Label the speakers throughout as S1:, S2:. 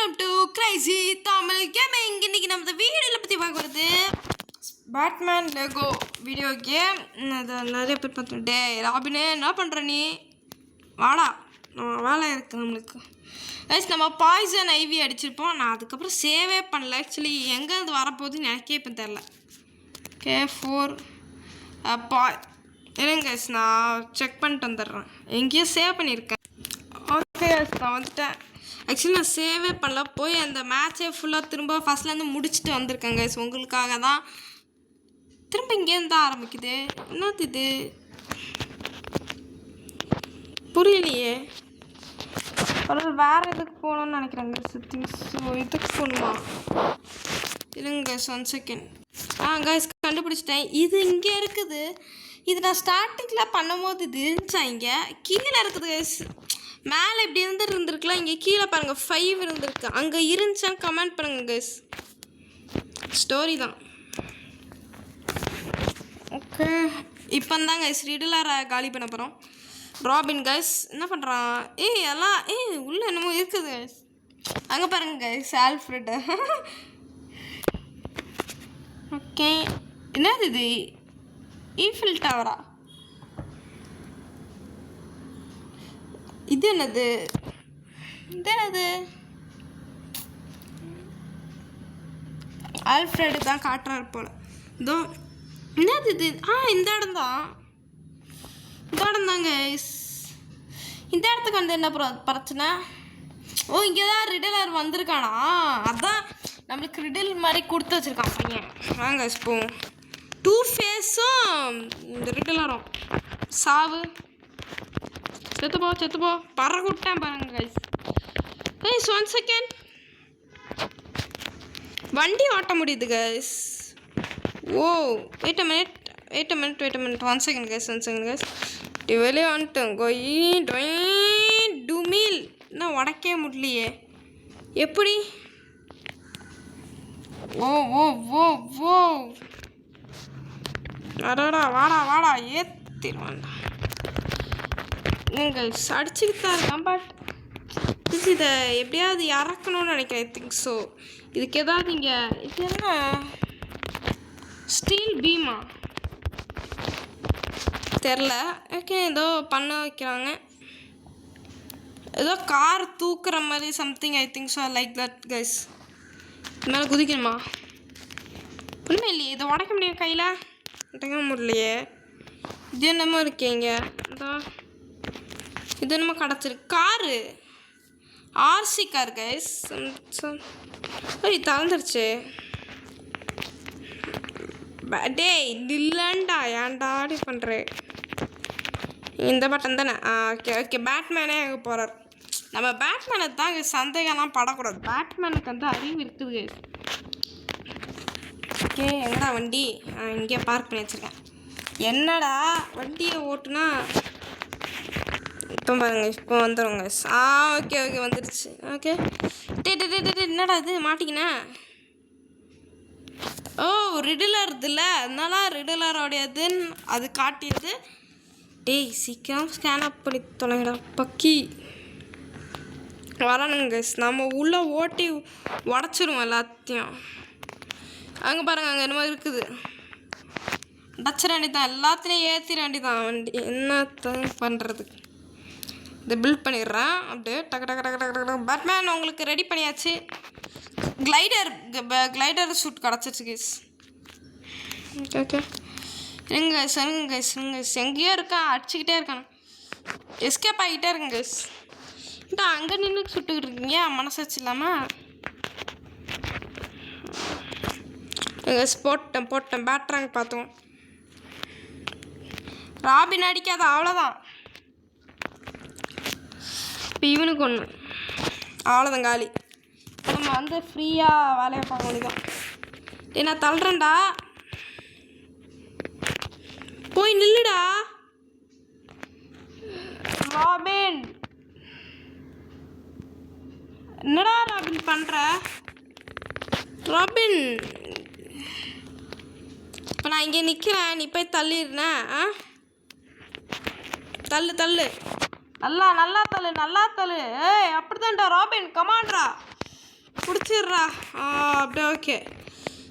S1: Welcome to crazy Tamil gaming. இன்னைக்கு நம்ம வீடியோவில் பற்றி பார்க்குறது பேட்மேன் லெகோ வீடியோ கேம். அதை நிறைய பேர் பார்த்துட்டு டே ராபினே என்ன பண்ணுற நீ வாடா, வேலை இருக்குது நம்மளுக்கு. நம்ம பாய்சன் ஐவி அடிச்சிருப்போம். நான் அதுக்கப்புறம் சேவே பண்ணல. ஆக்சுவலி எங்கேருந்து வரப்போகுதுன்னு எனக்கே இப்போ தெரில. K4 இல்லைங்க கைஸ், நான் செக் பண்ணிட்டு வந்துடுறேன். எங்கேயோ சேவ் பண்ணியிருக்கேன். ஓகே நான் வந்துட்டேன். ஆக்சுவலி நான் சேவே பண்ணல, போய் அந்த மேட்சே ஃபுல்லாக திரும்ப ஃபஸ்ட்லேருந்து முடிச்சுட்டு வந்திருக்கேன் கைஸ். உங்களுக்காக தான். திரும்ப இங்கேருந்து தான் ஆரம்பிக்குது. என்னது இது புரியலையே. ஒரு வேறு இதுக்கு போகணுன்னு நினைக்கிறேங்க கைஸ். ஸோ இதுக்கு போகணுமா? இல்லைங்க கைஸ், 1 செகண்ட். கைஸ் கண்டுபிடிச்சிட்டேன். இது இங்கே இருக்குது. இது நான் ஸ்டார்டிங்கில் பண்ணும்போது இது இருந்துச்சா? இங்கே கீழே இருக்குது கைஸ். மேலே இப்படி இருந்துருக்கலாம். இங்கே கீழே பாருங்கள் 5 இருந்திருக்கு. அங்கே இருந்துச்சான்னு கமெண்ட் பண்ணுங்கள் கைஸ். ஸ்டோரி தான். ஓகே இப்போ தான் கைஸ் ரிடிலரை காலி பண்ண போகிறோம். ராபின் கைஸ் என்ன பண்ணுறான்? எல்லாம் உள்ளே என்னமோ இருக்குது கைஸ். அங்கே பாருங்கள் கைஸ் ஆல்ஃப்ரெட். ஓகே என்னது இது? ஈஃபில் டவரா? இது என்னது? ஆல்ஃப்ரெடு தான் காட்டுறாரு போல. இதோ என்னது இது? இந்த இடம் தாங்க. இந்த இடத்துக்கு வந்து என்ன பிரச்சனை? இங்கே தான் ரிடிலர் வந்திருக்கானா? அதான் நம்மளுக்கு ரிடில் மாதிரி கொடுத்து வச்சுருக்கான் பையன். வாங்க இப்போ 2 ஃபேஸும் இந்த ரிடிலரும் சாவு. செத்து போ பறக்க விட்டேன் பாருங்க கைஸ். 1 செகண்ட். வண்டி ஓட்ட முடியுது guys. Wait a minute 1 second guys. வெளியே வந்துட்டேன். டுமில் இன்னும் உடைக்கவே முடியலையே. எப்படி? ஓ அடடா வாடா ஏற்றிடுவான்டா. நீங்கள் அடிச்சுக்கிட்டு தான் இருக்கான். பட் இதை எப்படியாவது இறக்கணும்னு நினைக்கிறேன். I think so. இதுக்கு ஏதாவது இங்கே இது என்ன ஸ்டீல் பீமா தெரில. ஓகே ஏதோ பண்ண வைக்கிறாங்க. ஏதோ கார் தூக்குற மாதிரி something. I think so like that guys. இது மேலே குதிக்கணுமா? ஒன்றுமே இல்லையே. இதை உடைக்க முடியும் கையில்? உடைக்க முடியலையே. இது என்னமோ இருக்கீங்க. இது என்னமோ கிடச்சிருக்கு. Car RC car guys. திறந்துருச்சு. டேய் இல்லைண்டா, ஏன்டா அப்படி பண்ணுறேன்? இந்த பட்டன் தானே? ஓகே பேட்மேனே அங்கே போகிறார். நம்ம பேட்மேனை தான் சந்தேகம்லாம் படக்கூடாது. பேட்மேனுக்கு வந்து அறிவு இருக்குது கைஸ். ஓகே எங்கடா வண்டி? இங்கே பார்க் பண்ணி வச்சுருக்கேன். என்னடா வண்டியை ஓட்டுனா இப்போ பாருங்க. இப்போ வந்துடுங்க. ஓகே வந்துடுச்சு. ஓகே என்னடா இது மாட்டிக்கினேன்? ரிடிலர் இதில்ல, அதனால ரிடிலரோடையதுன்னு அது காட்டியது. டேய் சீக்கிரம் ஸ்கேன் அப் பண்ணி தொலைங்கடா பக்கி. வரணுங்க கைஸ். நம்ம உள்ளே ஓட்டி உடச்சிருவோம் எல்லாத்தையும். அங்கே பாருங்கள் அங்கே என்னமோ இருக்குது. டச்சிட வேண்டிதான், எல்லாத்துலேயும் ஏற்றிட வேண்டிதான் வண்டி. என்ன பண்ணுறது? இதை பில்ட் பண்ணிடுறேன் அப்படியே. டக்கு. பேட்மேன் உங்களுக்கு ரெடி பண்ணியாச்சு. கிளைடர் ஷூட் கிடச்சிருச்சு கைஸ். ஓகே இருங்க கைஸ். எங்கேயோ இருக்கான், அடிச்சுக்கிட்டே இருக்கான். எஸ்கேப் ஆகிட்டே இருங்க கைஸ். அங்கே நின்று சுட்டுக்கிட்டு இருக்கீங்க மனசாச்சு இல்லாமல். போட்டேன் பேட்ராங்க பார்த்தோம். ராபின் அடிக்காத, அவ்வளோதான். இப்போ இவனுக்கு ஒன்று அவ்வளோதான் காலி. நம்ம வந்து ஃப்ரீயாக வேலையை பார்க்க வேண்டியதான். நான் தள்ளுறேன்டா, போய் நில்லுடா ராபின். என்னடா ராபின் பண்ணுற? ராபின் இப்போ நான் இங்கே நிற்கிறேன், நீ போய் தள்ளிடுறேன். தள்ளு நல்லா தள்ளு. அப்படி தான்டா ராபின், கமாண்ட்ரா. பிடிச்சிடுறா. அப்படியே ஓகே.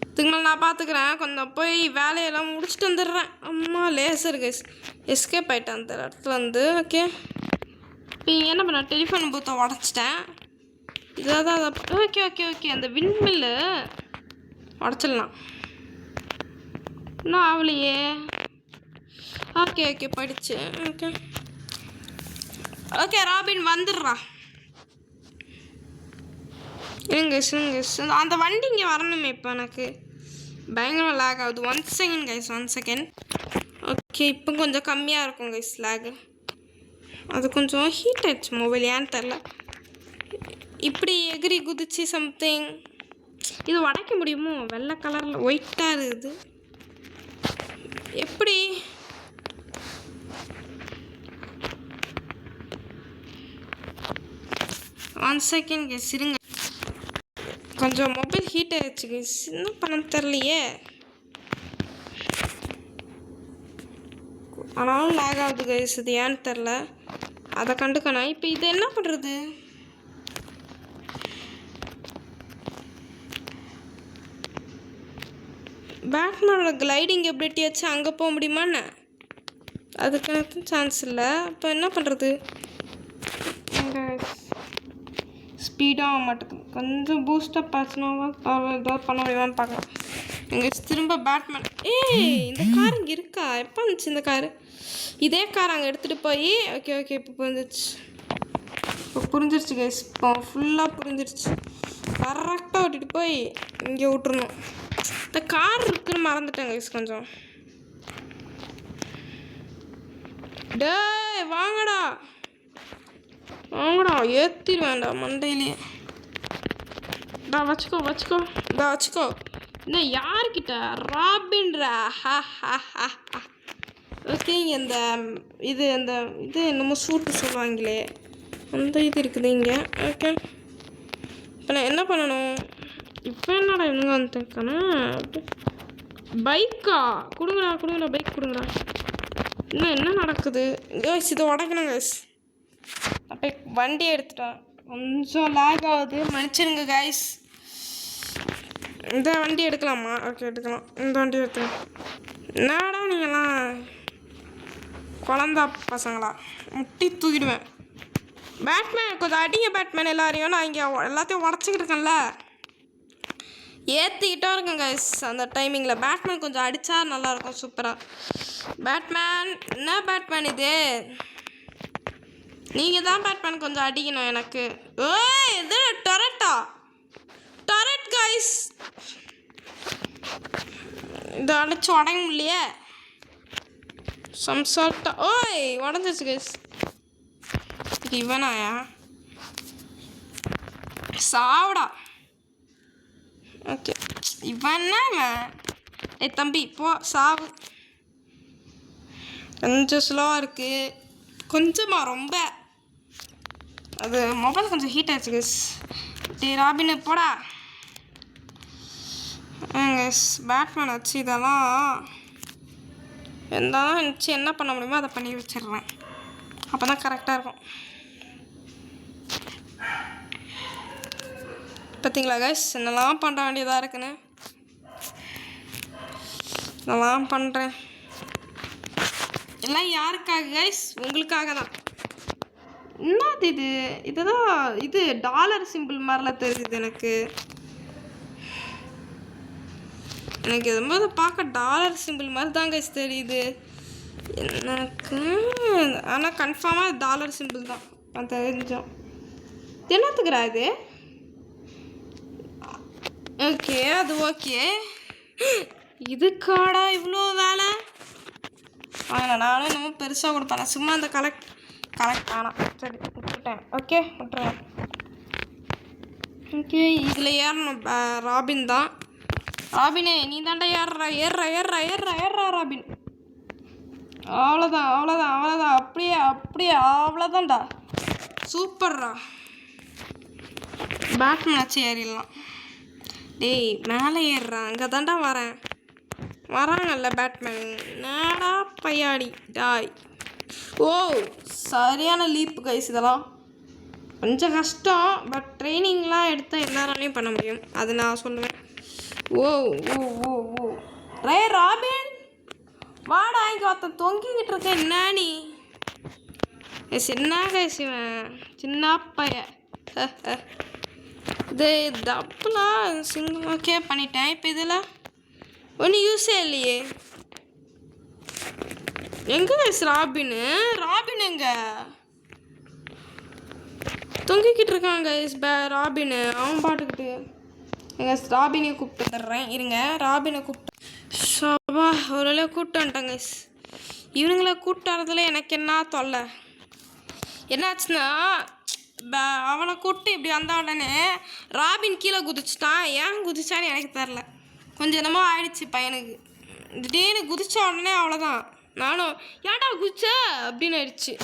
S1: இதுக்கு மேலே நான் பார்த்துக்கிறேன். கொஞ்சம் போய் வேலையெல்லாம் முடிச்சுட்டு வந்துடுறேன். அம்மா லேசர் கைஸ் எஸ்கேப் ஆகிட்டேன் அந்த இடத்துல வந்து. ஓகே இப்போ என்ன பண்ண, டெலிஃபோன் பூத்தை உடச்சிட்டேன். இதாக தான் ஓகே ஓகே ஓகே. அந்த விண்மில்லு உடச்சிடலாம். இன்னும் ஆகலையே. ஓகே ஓகே போயிடுச்சு. ஓகே ஓகே ராபின் வந்துடுறா. இருங்க அந்த வண்டி இங்கே வரணுமே. இப்போ எனக்கு பயங்கரமாக லேக் ஆகுது. 1 செகண்ட் கைஸ், 1 செகண்ட். ஓகே இப்போ கொஞ்சம் கம்மியாக இருக்கும் கைஸ் லேகு. அது கொஞ்சம் ஹீட் ஆயிடுச்சு மொபைல், ஏன்னு தெரில. இப்படி எகிரி குதிச்சு சம்திங். இது உடைக்க முடியுமோ? வெள்ளை கலரில் ஒயிட்டாக இருக்குது. எப்படி? ஒன் செகண்ட் கைஸ் இருங்க. கொஞ்சம் மொபைல் ஹீட் ஆயிடுச்சு கைஸ், என்ன பண்ண தெரிலையே. ஆனாலும் லேக் ஆகுது கைஸ், இது ஏன்னு தெரில. அதை கண்டுக்கணும். இப்போ இது என்ன பண்ணுறது? பேட்மேனோட கிளைடிங் எபிலிட்டி வச்சு அங்கே போக முடியுமான்னு? அதுக்கு எனக்கு சான்ஸ் இல்லை. இப்போ என்ன பண்ணுறது? ஸ்பீடாக மாட்டேங்குது. கொஞ்சம் பூஸ்டப் ஆச்சுன்னா ஏதாவது பண்ண முடியுமான்னு பார்க்கலாம். எங்கள் திரும்ப பேட்மேன். இந்த கார் இங்கே இருக்கா? எப்போ வந்துச்சு இந்த காரு? இதே கார் அங்கே எடுத்துகிட்டு போய் ஓகே ஓகே இப்போ புரிஞ்சிருச்சு. இப்போ புரிஞ்சிருச்சு கைஸ், இப்போ ஃபுல்லாக புரிஞ்சிருச்சு. கரெக்டாக ஓட்டிகிட்டு போய் இங்கே விட்டுருணும். இந்த கார் இருக்குன்னு மறந்துட்டேன் கைஸ் கொஞ்சம். டேய் வாங்கடா வாங்கடா, ஏற்றிடு வேண்டாம் மண்டையிலேயே. வச்சுக்கோ. இன்னும் யார்கிட்ட? ராபின்ரா. ஓகே இந்த இது என்னமோ சூட்டு சொல்லுவாங்களே, அந்த இது இருக்குது இங்கே. ஓகே இப்போ நான் என்ன பண்ணணும்? இப்போ என்னடா இவங்க வந்துருக்கானா? பைக்கா? கொடுங்கடா பைக் கொடுங்கடா. இன்னும் என்ன நடக்குது கைஸ்? இதை உடைக்கணும் கைஸ். அப்போ வண்டி எடுத்துட்டேன். கொஞ்சம் லேக் ஆகுது, மன்னிச்சிருங்க கைஸ். இந்த வண்டி எடுக்கலாமா? ஓகே எடுக்கலாம். இந்த வண்டி எடுத்துக்கலாம். என்னடா நீங்களாம் குழந்தா பசங்களா? முட்டி தூக்கிடுவேன். பேட்மேன் கொஞ்சம் அடிங்க பேட்மேன் எல்லாரையும். நான் இங்கே எல்லாத்தையும் உடச்சிக்கிட்டு இருக்கேன்ல, ஏற்றிக்கிட்டோம் இருக்கேன் கைஸ். அந்த டைமிங்கில் பேட்மேன் கொஞ்சம் அடித்தா நல்லாயிருக்கும். சூப்பராக பேட்மேன். என்ன பேட்மேன் இது? நீங்கள் தான் பேட்மேன் கொஞ்சம் அடிக்கணும் எனக்கு. இது டொரெட் கைஸ். இதை அடிச்சு உடைக்க முடியலையே. சம்சாட்டா உடஞ்சிச்சு கைஸ். இவனாயா? சாவடா. ஓகே இவன்னா தம்பி போ சாவு. கொஞ்சம் ஸ்லோவாக இருக்குது, கொஞ்சமாக ரொம்ப. அது மொபைல் கொஞ்சம் ஹீட் ஆயிடுச்சு கைஸ். ராபின் போடா. பேட்மேன் வச்சு இதெல்லாம் இருந்தாலும் வச்சு என்ன பண்ண முடியுமோ அதை பண்ணி வச்சிடுறேன். அப்போ தான் கரெக்டாக இருக்கும். பார்த்தீங்களா கைஸ் என்னெல்லாம் பண்ண வேண்டியதாக இருக்குன்னு? இதெல்லாம் பண்ணுறேன் எல்லாம் யாருக்காக கைஸ்? உங்களுக்காக தான். என்னது இது? இதுதான் இது டாலர் சிம்பிள் மாதிரிலாம் தெரியுது எனக்கு. எதுவும் பார்க்க டாலர் சிம்பிள் மாதிரி தான் கைஸ் தெரியுது எனக்கு. ஆனால் கன்ஃபார்மாக டாலர் சிம்பிள் தான் நான் தெரிஞ்சோம். என்னத்துக்குறா இது? ஓகே அது ஓகே. இதுக்காடா இவ்வளோ வேலை? நானும் இன்னமும் பெருசாக கொடுப்பேன். சும்மா அந்த கலெக்ட் ஆனால் சரி விட்டுட்டேன். ஓகே விட்டுறேன். ஓகே இதில் ஏறணும். ராபின் தான். ராபினே நீ தாண்டா ஏறுறா ராபின். அவ்வளோதான் அப்படியே அவ்வளோதான்டா. சூப்பர்ரா. பேட்மேன் வச்சு ஏறிடலாம். டேய் மேலே ஏறுறான். அங்கே தாண்டா வராங்கல்ல பேட்மேன். நேடா பையாடி டாய். சரியான லீப்பு கைஸ் இதெல்லாம். கொஞ்சம் கஷ்டம், பட் ட்ரைனிங்லாம் எடுத்தால் எல்லாராலையும் பண்ண முடியும், அது நான் சொல்லுவேன். ஓ ஓ ஓ ஓ ராபின் வாடா, இங்கே ஒருத்தன் தொங்கிக்கிட்டு இருக்க. என்ன நீ சின்ன சிவன் சின்ன பைய இது தப்புலாம் சிங்கிள் ஓகே பண்ணிட்டேன். இப்போ இதில் ஒன்றும் யூஸே இல்லையே. எங்கே ராபின் எங்க தொங்கிக்கிட்டு இருக்காங்க ராபின், அவன் பாட்டுக்கிட்டு. எங்கள் ராபினை கூப்பிட்டு வந்துடுறேன் இருங்க. ராபினை கூப்பிட்டு சபா ஓரளவு கூப்பிட்டு வந்துட்டாங்க. இவனுங்களை கூப்பிட்டு வரதுல எனக்கு என்ன தொல்லை. என்னாச்சுன்னா அவனை கூப்பிட்டு இப்படி வந்த உடனே ராபின் கீழே குதிச்சிட்டான். ஏன் குதிச்சான்னு எனக்கு தெரில, கொஞ்சம் என்னமோ ஆயிடுச்சு பையனுக்கு. திடீர்னு குதிச்ச உடனே அவ்வளோதான். நானும் ஏன்டா குதிச்ச அப்படின்னு ஆயிடுச்சு.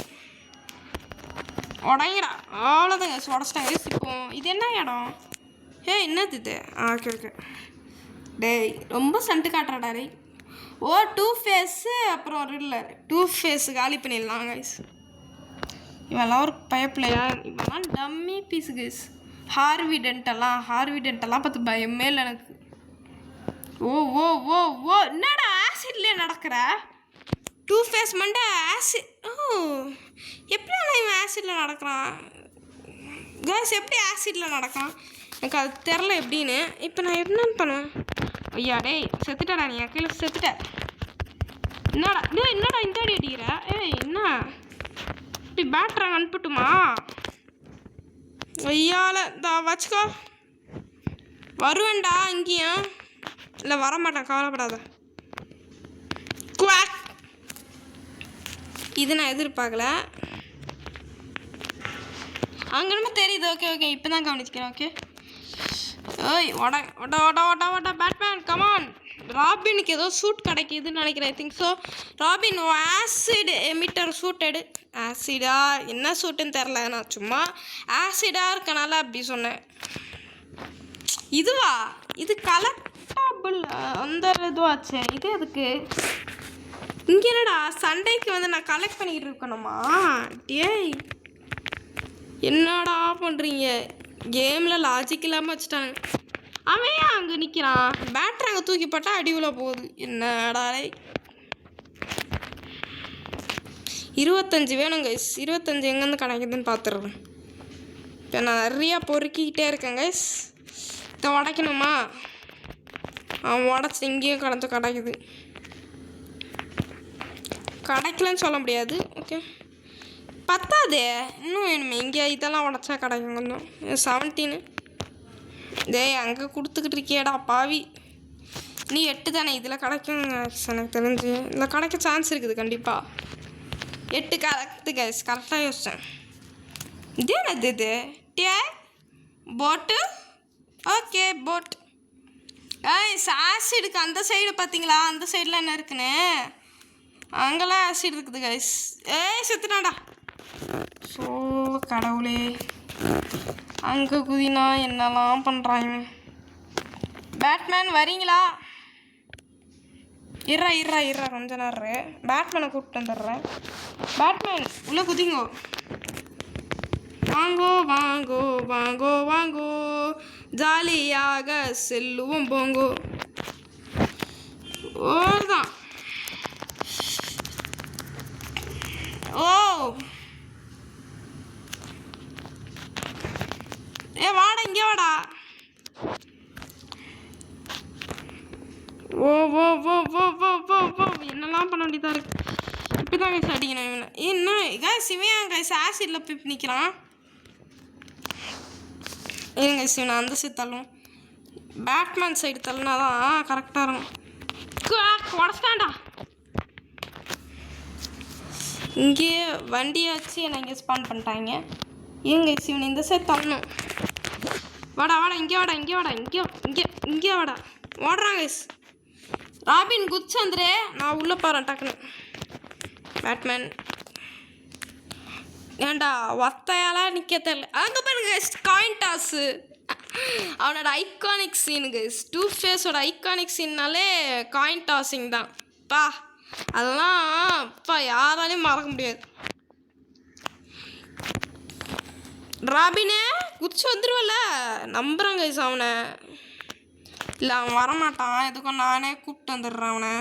S1: உடங்கிடா அவ்வளோதாங்க, உடச்சிட்டாங்க. இப்போ இது என்ன இடம்? என்னது இது? Okay okay. டேய் ரொம்ப சண்டு காட்டுறாடா டேய். ஓ 2 ஃபேஸு அப்புறம் ரில்லர் 2 ஃபேஸு காலி பண்ணிடலாம் கைஸ். இவெல்லாம் ஒரு பயப்பிள்ளையா, இவெல்லாம் டம்மி பீஸு கைஸ். ஹார்வி டென்ட்டெல்லாம் பார்த்து பயமே இல்லை எனக்கு. ஓ ஓ ஓ ஓ என்னடா ஆசிட்லேயே நடக்கிற? 2 ஃபேஸ் மண்டை ஆசிட். ஓ எப்படி இவன் ஆசிடில் நடக்கிறான் கைஸ்? எப்படி ஆசிடில் நடக்கான் எனக்கு அது தெரில எப்படின்னு. இப்போ நான் என்னன்னு பண்ணுவேன்? ஐயா டேய் செத்துட்டடா, நீ கீழே செத்துட்ட. என்னடா இந்த அடி அடிக்கிற? என்ன இப்படி பேட்டரை அனுப்பிட்டுமா? ஐயால வச்சுக்கோ, வருவேன்டா இங்கேயும். இல்லை வரமாட்டேன், கவலைப்படாத. குவாக் இது நான் எதிர்பார்க்கல. அங்கே நம்ம தெரியுது. ஓகே ஓகே இப்போ தான் கவனிச்சிக்கிறேன். ஓகே ஓய் ஓட ஓட ஓட ஓட ஓட பேட்மேன் கமான். ராபினுக்கு ஏதோ சூட் கிடைக்கிதுன்னு நினைக்கிறேன். I think so. Robin acid emitter suit எடு. ஆசிடா என்ன சூட்டுன்னு தெரில, நான் சும்மா ஆசிடாக இருக்கனால அப்படி சொன்னேன். இதுவா? இது கலெக்டபிள் அந்த இதுவாச்சு. இது எதுக்கு இங்கே? என்னடா சண்டைக்கு வந்து நான் கலெக்ட் பண்ணிக்கிட்டு இருக்கணுமா? டேய் என்னடா பண்ணுறீங்க? கேமில் லாஜிக் இல்லாமல் வச்சுட்டாங்க. அவன் ஏன் அங்கே நிற்கிறான்? பேட்டரி அங்கே தூக்கி போட்டால் அடிவில் போகுது. என்னடா 25 வேணும் கைஸ். 25 எங்கேருந்து கிடைக்குதுன்னு பார்த்துடுறேன். இப்போ நான் நிறையா பொறுக்கிக்கிட்டே இருக்கேன் கைஸ். இதை உடைக்கணுமா? அவன் உடச்சி இங்கேயும் கிடைக்குது. கிடைக்கலன்னு சொல்ல முடியாது. ஓகே பத்தாதே, இன்னும் வேணுமே. இங்கே இதெல்லாம் உடச்சா கிடைக்கும் கொஞ்சம். 17 டேய் அங்கே கொடுத்துக்கிட்டு இருக்கியடா பாவி. நீ 8 தானே? இதில் கிடைக்கும் எனக்கு தெரிஞ்சு. இதில் கிடைக்க சான்ஸ் இருக்குது கண்டிப்பாக. 8 கரெக்டு கைஸ், கரெக்டாக யோசித்தேன். இது என்னது இது? டே போட்டு. Okay boat. ஆசிடுக்கு அந்த சைடு பார்த்தீங்களா? அந்த சைடில் என்ன இருக்குன்னு அங்கெல்லாம் ஆசிட் இருக்குது கைஸ். செத்துனாடா. ஸோ கடவுளே, அங்கே குதினா என்னெல்லாம் பண்ணுறாங்க. பேட்மேன் வரீங்களா? இறா கொஞ்ச நேரம் பேட்மேனை கூப்பிட்டு வந்துடுறேன். பேட்மேன் உள்ளே குதிங்கோ. வாங்கோ வாங்கோ வாங்கோ வாங்கோ, ஜாலியாக செல்லுவோம் போங்கோ. ஓதான். ஓ வாடா இங்கே வாடா. ஓ ஓ ஓ ஓ ஓ ஓ ஓ என்னெல்லாம் பண்ண வேண்டியதாக இருக்கு. இப்படி தான் கைஸ் அடிக்கணும் இவனை. என்ன கைஸ் இவன் கைஸ் ஆசிடில் போய் நிற்கிறான். ஏன் கைஸ் இவனை அந்த சைடு தள்ளும். பேட்மேன் சைடு தள்ளுனா தான் கரெக்டாக இருக்கும். உடச்சிட்டான்டா. இங்கேயே வண்டியை வச்சு என்னை இங்கே ஸ்பான் பண்ணிட்டாங்க. ஏன் கைஸ் இவனை இந்த சைடு தள்ளணும். வாடா இங்கே வாடா இங்கே வாடா. ஓடுறான் கைஸ். ராபின் குதிச்சு வந்துரு, நான் உள்ளே போகிறேன் டக்குன்னு. பேட்மேன் ஏன்டா ஒத்தையாலாம் நிற்க தெரியல. அங்கே பாருங்க கைஸ், காயின் டாஸு. அவனோட ஐகானிக் சீனு கைஸ். 2 ஃபேஸோட ஐகானிக் சீன்னாலே காயின் டாஸிங் தான் பா. அதெல்லாம் யாராலையும் மறக்க முடியாது. ராபினே குதிச்சு வந்துடுவல நம்புகிறேன் கைஸ் அவனை. இல்லை அவன் வரமாட்டான், எதுக்கும் நானே கூப்பிட்டு வந்துடுறேன் அவனை.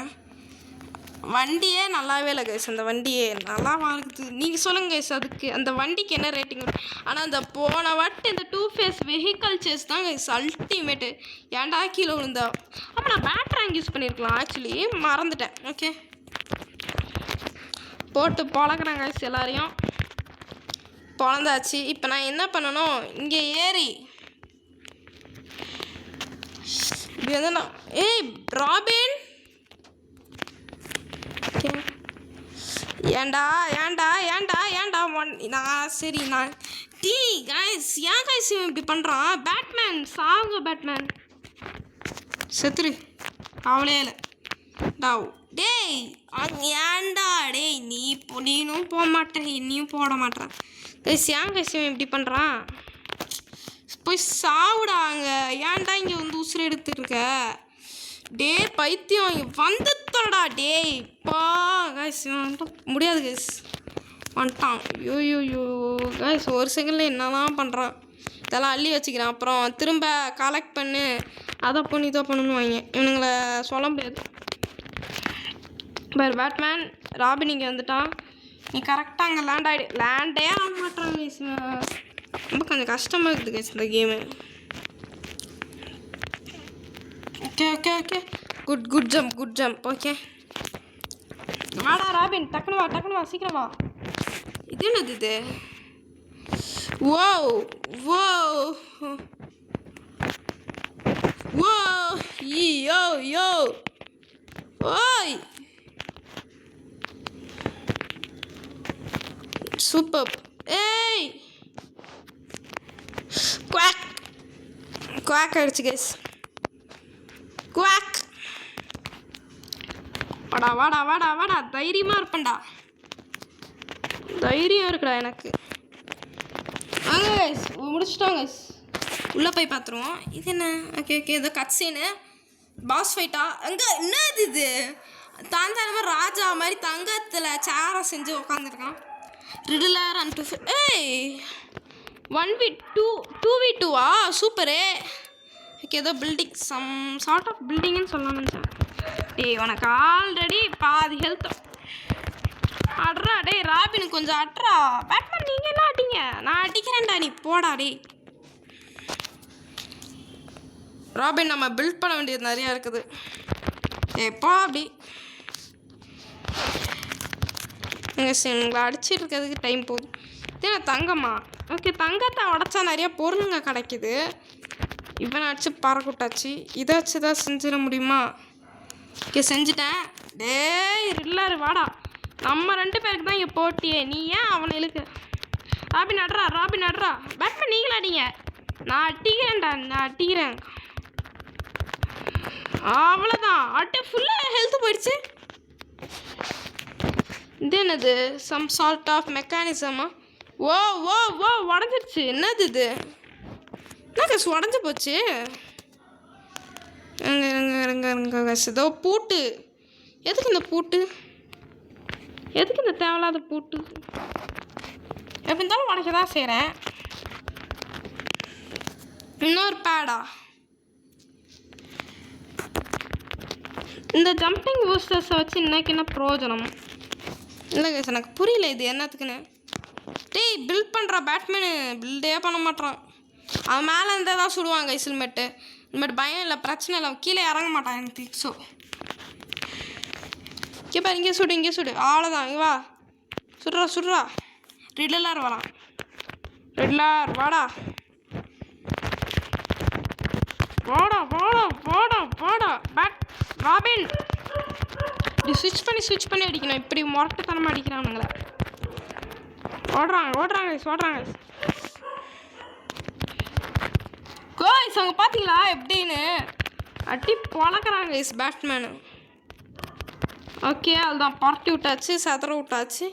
S1: வண்டியே நல்லாவே இல்லை கைஸ், அந்த வண்டியே நல்லா இருக்குது. நீங்கள் சொல்லுங்கள் கைஸ், அதுக்கு அந்த வண்டிக்கு என்ன ரேட்டிங்? ஆனால் அந்த போன வாட்டி இந்த 2 ஃபேஸ் வெஹிக்கல் சேஸ் தான் கைஸ் அல்டிமேட்டு. ஏன்டா கீழே விழுந்தா? அப்போ நான் பேட் ரேங்க் யூஸ் பண்ணியிருக்கலாம், ஆக்சுவலி மறந்துட்டேன். ஓகே போட்டு பழக்கிறேன் கைஸ், எல்லாரையும் பொழந்தாச்சு. இப்போ நான் என்ன பண்ணணும், இங்கே ஏறி இப்படி வந்து நான் ராபின் ஏண்டா ஏண்டா ஏண்டா ஏண்டா நான் சரி நான் கைஸ் ஏன் கைஸ் இப்படி பண்ணுறான்? பேட்மேன் சாங்க, பேட்மேன் செத்துரு அவளே இல்லை டேய் ஏண்டா டேய் நீனும் போக மாட்டேன், என்னையும் போட மாட்டேன் கைஸ். ஏன் கைஸ் இப்படி பண்ணுறான்? போய் சாவிடாங்க, ஏன்டா இங்கே வந்து உசுறு எடுத்துருக்க? டே பைத்தியம் வந்து தொடா டேய் பா கைஸ். முடியாது கைஸ், வந்துட்டான். யோ கைஸ் ஒரு செகண்டில் என்னதான் பண்ணுறான்? இதெல்லாம் அள்ளி வச்சுக்கிறான், அப்புறம் திரும்ப கலெக்ட் பண்ணு, அதை பண்ணி இதை பண்ணணும் வாங்க. இவனுங்களை சொல்ல முடியாது. பர் பேட்மேன் ராபின் இங்கே வந்துட்டான், நீ கரெக்டாக அங்கே லேண்டே ஆக மாட்டான் கைஸ். ரொம்ப கொஞ்சம் கஷ்டமாக இருக்குது கைஸ் இந்த game. Okay okay okay good jump okay. வாடா ராபின், டக்குனு வா சீக்கிரம் வா. இது என்னது இது? ஓ யோ ஓய் சூப்பர். ஏய் குவாக் அடிச்சு கைஸ், குவாக். வாடா தைரியமாக இருப்பேன்டா, தைரியம் இருக்குடா எனக்கு. வாங்க கைஸ் முடிச்சிட்டோம் கைஸ், உள்ளே போய் பார்த்துருவோம். இது என்ன? ஓகே ஏதோ கட் சீனு, பாஸ் ஃபைட்டா? அங்கே என்னது இது? தாந்தாரமாக ராஜா மாதிரி தங்கத்தில் சேரை செஞ்சு உட்காந்துருக்கான். ரிடிலர் அண்ட் 2 ஏய் 1v2 சூப்பரு. ஓகே ஏதோ பில்டிங் சம் சார்ட் ஆஃப் பில்டிங்னு சொல்லலாம்னு நினச்சேன். டேய் உனக்கு ஆல்ரெடி பாதி ஹெல்த் அட்ரா. டேய் ராபின் கொஞ்சம் அட்ரா. பேட்மேன் நீங்கள் என்ன அடிங்க, நான் அடிக்கிறேன்டா, நீ போடா. டேய் ராபின் நம்ம பில்ட் பண்ண வேண்டியது நிறையா இருக்குது. எப்போ அப்படி உங்களை அடிச்சிட்டு இருக்கிறதுக்கு டைம் போகுது. ஏன்னா தங்கம்மா ஓகே தங்கத்தை உடச்சா நிறையா பொருளுங்க கிடைக்குது. இவனை அடிச்சு பறக்கூட்டாச்சு, இதை வச்சு தான் செஞ்சிட முடியுமா? ஓகே செஞ்சுட்டேன். டேய் ரில்லர் வாடா, நம்ம 2 பேருக்கு தான் இங்கே போட்டியே, நீ ஏன் அவனை இழுக்க? ராபின் அட்ரா. பேட்மேன் நீங்களும் அடிங்க, நான் அடிக்கிறேன். அவ்வளோதான், அட்டு ஃபுல்லாக ஹெல்த்து போயிடுச்சு. இது என்னது? சம் சார்ட் ஆஃப் மெக்கானிசமா? ஓ உடஞ்சிருச்சு. என்னது இது? என்ன கஸ் உடஞ்சி போச்சு? ஏதோ பூட்டு. எதுக்கு இந்த பூட்டு? எதுக்கு இந்த தேவையில்லாத பூட்டு? எப்படி இருந்தாலும் உடக்க தான் செய்கிறேன். இன்னொரு பேடா? இந்த ஜம்பிங் பூஸ்டர்ஸை வச்சு இன்னைக்கு என்ன பிரயோஜனம்? இல்லை கேஸ் எனக்கு புரியல இது என்னத்துக்குன்னு. டேய் பில்ட் பண்ணுற பேட்மேனு பில்டே பண்ண மாட்டான். அவன் மேலே இருந்தால் தான் சுடுவாங்க ஹெல்மெட்டு. ஹெல்மெட் பயம் இல்லை, பிரச்சனை இல்லை, கீழே இறங்க மாட்டான் எனக்கு திக்ஸோ. கேப்பா இங்கே சுடு அவ்வளோதான். இங்கே வா சுடுறா. ரிட்லர் வரான். ரிட்லர் வாடா. பேட் ராபின் இப்படி ஸ்விட்ச் பண்ணி அடிக்கணும். இப்படி முரட்டுத்தனமாக அடிக்கிறானுங்களே. ஓடுறாங்க. கோய்ஸ் அவங்க பார்த்தீங்களா எப்படின்னு அட்டி பொழக்கிறாங்க இஸ் பேட்மேனு. ஓகே அதுதான் பரட்டி விட்டாச்சு, சதற விட்டாச்சு.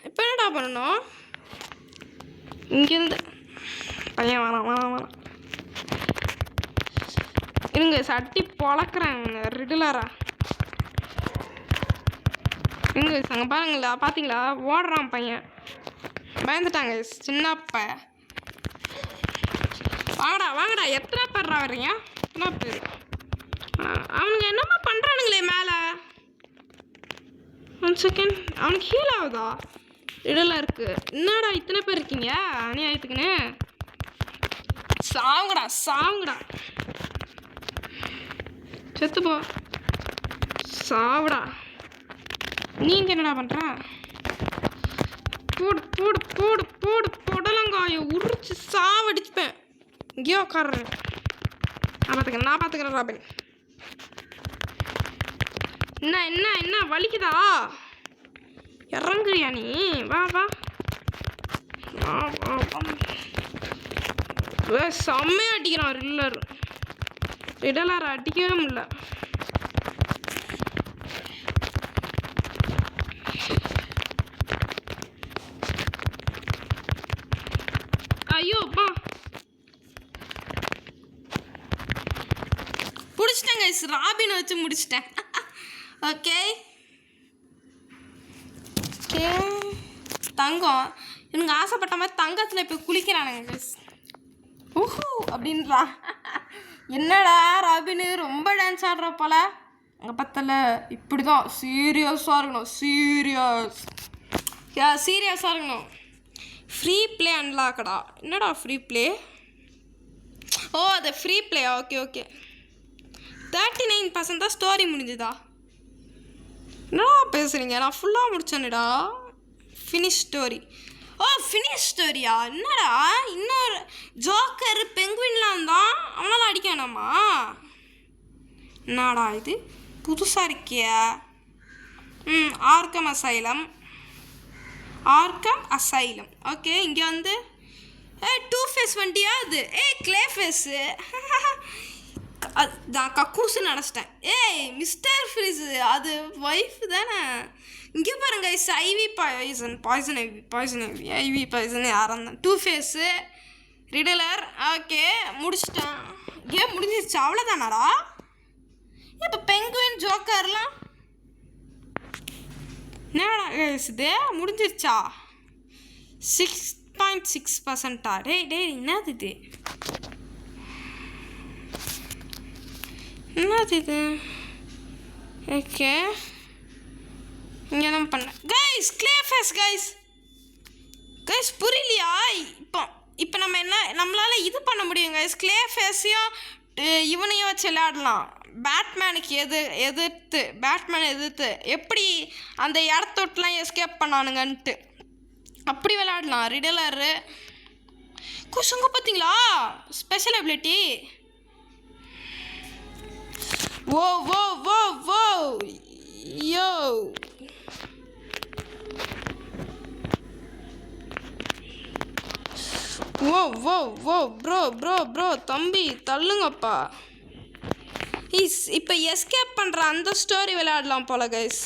S1: இப்போ என்னடா பண்ணணும்? இங்கேருந்து பையன் வரான். இருங்க சட்டி பொழக்கிறாங்க ரிடிலரா. இருங்க அங்கே பாருங்களா, பார்த்தீங்களா ஓடுறான் பையன். பயந்துட்டாங்க சின்னப்ப. வாங்கடா எத்தனை பேர்ரா வர்றீங்க? எத்தனை பேர்? அவனுங்க என்னம்மா பண்ணுறானுங்களே மேலே. 1 செகண்ட். அவனுக்கு ஹீல் ஆகுதா? இடலாம் இருக்கு. என்னடா இத்தனை பேர் இருக்கீங்க அநியாயத்துக்குன்னு? சாவுங்கடா செத்துப்போ. சாவுடா. நீங்க என்னடா பண்ற? போடு புடலங்காய உரிச்சு சாவடிச்சுப்பேன். இங்கேயோ உட்காடுறேன். நான் பார்த்துக்கிறேன் ராபின். என்ன வலிக்குதா? இறங்குறியா நீ? வா செம்மையா அடிக்கிறான் ரிடலர் அடிக்கவே முடியல. ஐயோப்பா முடிச்சிட்டேன் கைஸ். ராபினை வச்சு முடிச்சிட்டேன். ஓகே தங்கம் எனக்கு ஆசைப்பட்ட மாதிரி தங்கத்தில் இப்போ குளிக்கிறானுங்க கைஸ். ஊஹூ அப்படின்றா. என்னடா ராபின்னு ரொம்ப டான்ஸ் ஆடுற போல. அங்கே பத்தல. இப்படி தான் சீரியஸாக இருக்கணும். சீரியஸாக இருக்கணும். ஃப்ரீ ப்ளே அன்லாக்கடா. என்னடா ஃப்ரீ ப்ளே? ஓ அது ஃப்ரீ ப்ளே. ஓகே 39% தான் ஸ்டோரி முடிஞ்சுதா? என்னடா பேசுகிறீங்க? நான் ஃபுல்லாக முடிச்சேன்டா. Finish story. ஓ ஃபினிஷ் ஸ்டோரியா? என்னடா இன்னொரு ஜோக்கர் பெங்குவின்லாம் தான் அவனால் அடிக்க வேணாமா? என்னடா இது புதுசாக இருக்கியா? Arkham asylum. ஓகே இங்கே வந்து 2 ஃபேஸ் வண்டியா அது? Clay phase. நான் கக்கூசுன்னு நினச்சிட்டேன். மிஸ்டர் ஃப்ரீஸு அது ஒய்ஃப் தானே. இங்கே பாருங்க ஐவி பாய்சன் யாரும் தான். 2 ஃபேஸு ரிடலர். ஓகே முடிச்சிட்டேன். ஏன் முடிஞ்சிருச்சு? அவ்வளோதானாடா? இப்போ பெங்குவின் ஜோக்கர்லாம் என்னடா இது முடிஞ்சிருச்சா? 6.6%. டேய் என்னது இது? ஓகே இங்கே என்ன பண்ண கைஸ்? க்ளே ஃபேஸ் கைஸ் புரியலையா? இப்போ நம்ம நம்மளால் இது பண்ண முடியும் கைஸ். க்ளே ஃபேஸையும் இவனையும் வச்சு விளையாடலாம். பேட்மேன் எதிர்த்து எப்படி அந்த இடத்தொட்டெலாம் எஸ்கேப் பண்ணானுங்கன்ட்டு அப்படி விளையாடலாம். ரிடலரு குசுங்க பார்த்தீங்களா? Special ability. ஓ யோ ஓ ப்ரோ தம்பி தள்ளுங்கப்பா. இப்போ எஸ்கேப் பண்ணுற அந்த ஸ்டோரி விளையாடலாம் போல் கைஸ்.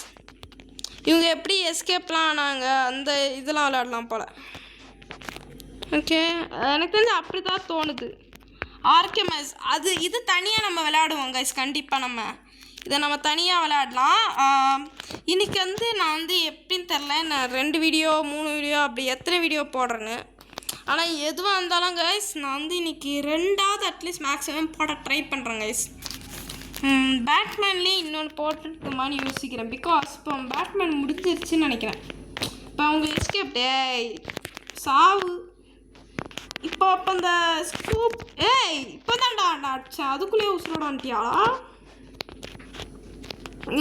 S1: இவங்க எப்படி எஸ்கேப்லாம் ஆனாங்க அந்த இதெல்லாம் விளையாடலாம் போல். ஓகே எனக்கு தெரிஞ்சு அப்படி தான் தோணுது. ஆர்கெமஸ் இது தனியாக நம்ம விளையாடுவோம் கைஸ். கண்டிப்பாக இதை நம்ம தனியாக விளையாடலாம். இன்றைக்கி வந்து நான் எப்படின்னு தெரில. நான் 2 வீடியோ 3 வீடியோ அப்படி எத்தனை வீடியோ போடுறேன்னு. ஆனால் எதுவாக இருந்தாலும் கைஸ் நான் இன்றைக்கி 2வது அட்லீஸ்ட் மேக்ஸிமம் போட ட்ரை பண்ணுறேன் கைஸ். பேட்மேன்லேயே இன்னொன்று போட்டுருக்க மாதிரி யோசிக்கிறேன். பிகாஸ் இப்போ பேட்மேன் முடிஞ்சிருச்சுன்னு நினைக்கிறேன். இப்போ அவங்க எஸ்கேப் சாவு. இப்போ இந்த ஸ்கூப் இப்போ தான்டா அடிச்சேன். அதுக்குள்ளேயே உசுரோட வந்துட்டியாளா?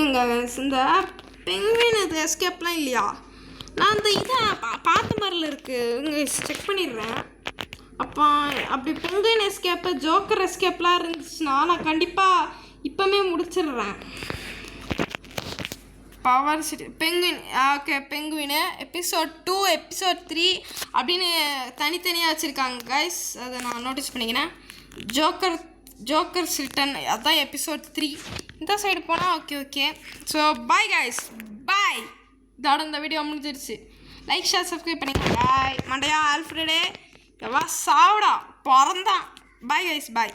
S1: இங்கே இந்த பெங்குவின் இது எஸ்கேப்லாம் இல்லையா? நான் இதை பார்த்த மாதிரில இருக்குது. இங்கே செக் பண்ணிடுறேன். அப்போ அப்படி பெங்குவின் எஸ்கேப்பு ஜோக்கர் எஸ்கேப்லாம் இருந்துச்சுன்னா நான் கண்டிப்பாக இப்போமே முடிச்சிடுறேன். Power city penguin. Okay penguin episode 2 episode 3 அப்படின்னு தனித்தனியாக வச்சுருக்காங்க கைஸ். அதை நான் நோட்டீஸ் பண்ணிக்கிறேன். ஜோக்கர் சில்டன் அதுதான் எபிசோட் 3. இந்த சைடு போனால் ஓகே. ஸோ பாய் கைஸ், பாய். இதோட இந்த வீடியோ முடிஞ்சிருச்சு. லைக் ஷேர் சப்ஸ்கிரைப் பண்ணிக்கோங்க. பாய். மண்டையா ஆல்ஃப்ரெடே எவ்வளோ சாவிடா பிறந்தான். பாய் கைஸ், பாய்.